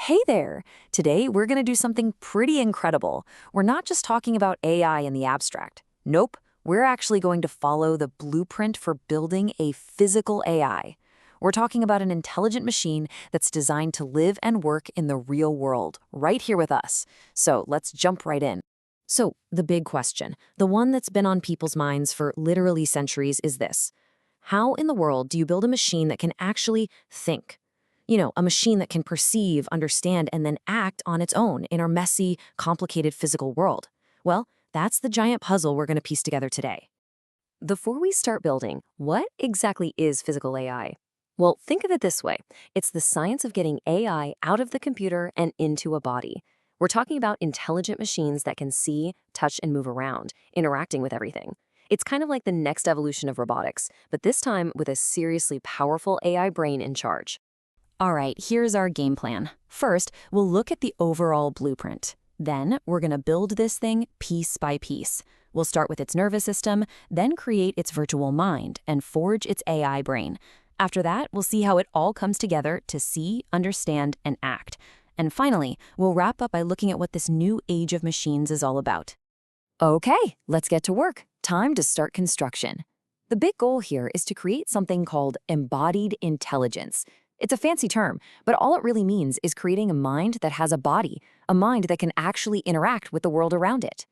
Hey there! Today we're going to do something pretty incredible. We're not just talking about AI in the abstract. Nope, we're actually going to follow the blueprint for building a physical AI. We're talking about an intelligent machine that's designed to live and work in the real world, right here with us. So let's jump right in. So, the big question, the one that's been on people's minds for literally centuries, is this: how in the world do you build a machine that can actually think? A machine that can perceive, understand, and then act on its own in our messy, complicated physical world. Well, that's the giant puzzle we're going to piece together today. Before we start building, what exactly is physical AI? Well, think of it this way. It's the science of getting AI out of the computer and into a body. We're talking about intelligent machines that can see, touch, and move around, interacting with everything. It's kind of like the next evolution of robotics, but this time with a seriously powerful AI brain in charge. All right, here's our game plan. First, we'll look at the overall blueprint. Then, we're going to build this thing piece by piece. We'll start with its nervous system, then create its virtual mind and forge its AI brain. After that, we'll see how it all comes together to see, understand, and act. And finally, we'll wrap up by looking at what this new age of machines is all about. Okay, let's get to work. Time to start construction. The big goal here is to create something called embodied intelligence. It's a fancy term, but all it really means is creating a mind that has a body, a mind that can actually interact with the world around it.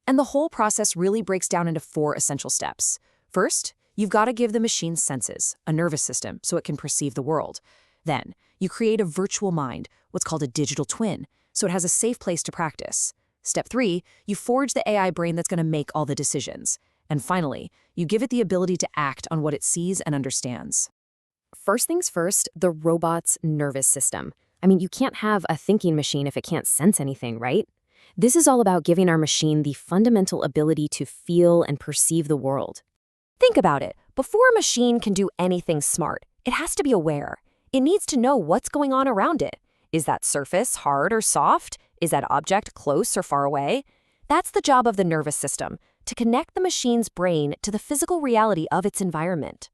And the whole process really breaks down into 4 essential steps. First, you've got to give the machine senses, a nervous system, so it can perceive the world. Then, you create a virtual mind, what's called a digital twin, so it has a safe place to practice. Step 3, you forge the AI brain that's going to make all the decisions. And finally, you give it the ability to act on what it sees and understands. First things first, the robot's nervous system. You can't have a thinking machine if it can't sense anything, right? This is all about giving our machine the fundamental ability to feel and perceive the world. Think about it. Before a machine can do anything smart, it has to be aware. It needs to know what's going on around it. Is that surface hard or soft? Is that object close or far away? That's the job of the nervous system, to connect the machine's brain to the physical reality of its environment.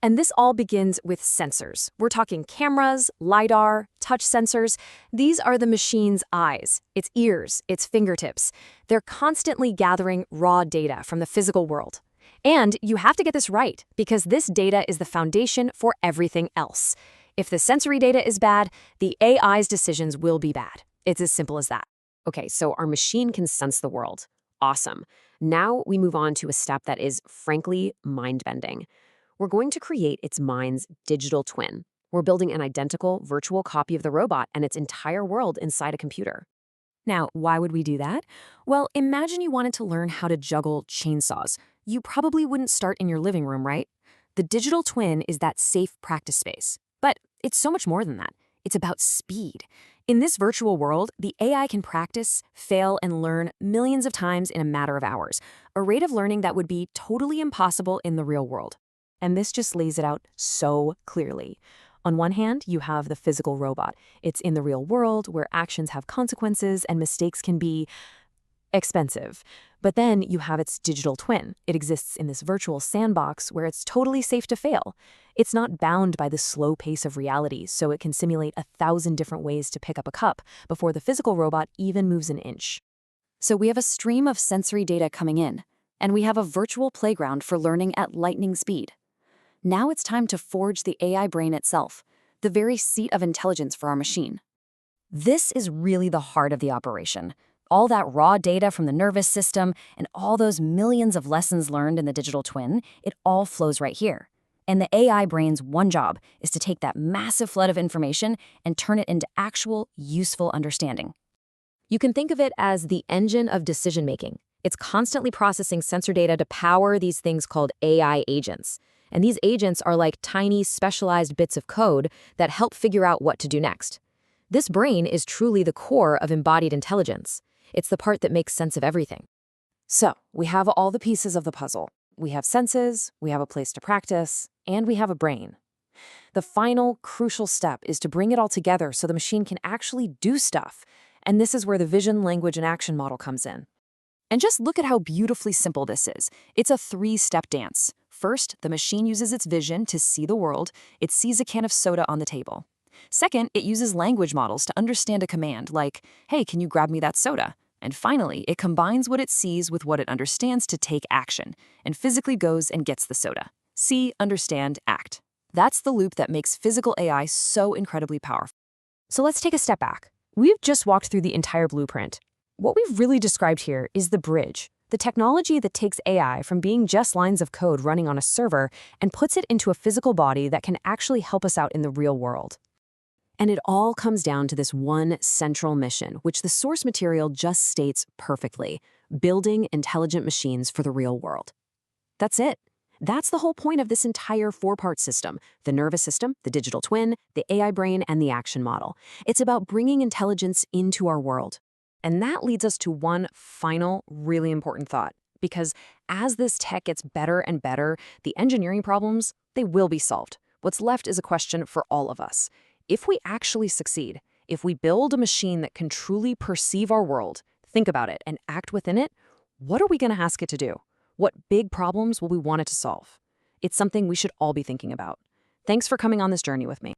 And this all begins with sensors. We're talking cameras, LiDAR, touch sensors. These are the machine's eyes, its ears, its fingertips. They're constantly gathering raw data from the physical world. And you have to get this right, because this data is the foundation for everything else. If the sensory data is bad, the AI's decisions will be bad. It's as simple as that. Okay, so our machine can sense the world. Awesome. Now we move on to a step that is, frankly, mind-bending. We're going to create its mind's digital twin. We're building an identical virtual copy of the robot and its entire world inside a computer. Now, why would we do that? Well, imagine you wanted to learn how to juggle chainsaws. You probably wouldn't start in your living room, right? The digital twin is that safe practice space. But it's so much more than that. It's about speed. In this virtual world, the AI can practice, fail, and learn millions of times in a matter of hours, a rate of learning that would be totally impossible in the real world. And this just lays it out so clearly. On one hand, you have the physical robot. It's in the real world where actions have consequences and mistakes can be expensive. But then you have its digital twin. It exists in this virtual sandbox where it's totally safe to fail. It's not bound by the slow pace of reality, so it can simulate 1,000 different ways to pick up a cup before the physical robot even moves an inch. So we have a stream of sensory data coming in, and we have a virtual playground for learning at lightning speed. Now it's time to forge the AI brain itself, the very seat of intelligence for our machine. This is really the heart of the operation. All that raw data from the nervous system and all those millions of lessons learned in the digital twin, it all flows right here. And the AI brain's one job is to take that massive flood of information and turn it into actual, useful understanding. You can think of it as the engine of decision-making. It's constantly processing sensor data to power these things called AI agents. And these agents are like tiny, specialized bits of code that help figure out what to do next. This brain is truly the core of embodied intelligence. It's the part that makes sense of everything. So, we have all the pieces of the puzzle. We have senses, we have a place to practice, and we have a brain. The final, crucial step is to bring it all together so the machine can actually do stuff. And this is where the vision, language, and action model comes in. And just look at how beautifully simple this is. It's a 3-step dance. First, the machine uses its vision to see the world. It sees a can of soda on the table. Second, it uses language models to understand a command like, hey, can you grab me that soda? And finally, it combines what it sees with what it understands to take action, and physically goes and gets the soda. See, understand, act. That's the loop that makes physical AI so incredibly powerful. So let's take a step back. We've just walked through the entire blueprint. What we've really described here is the bridge, the technology that takes AI from being just lines of code running on a server and puts it into a physical body that can actually help us out in the real world. And it all comes down to this one central mission, which the source material just states perfectly: building intelligent machines for the real world. That's it. That's the whole point of this entire four-part system: the nervous system, the digital twin, the AI brain, and the action model. It's about bringing intelligence into our world. And that leads us to one final, really important thought. Because as this tech gets better and better, the engineering problems, they will be solved. What's left is a question for all of us. If we actually succeed, if we build a machine that can truly perceive our world, think about it, and act within it, what are we going to ask it to do? What big problems will we want it to solve? It's something we should all be thinking about. Thanks for coming on this journey with me.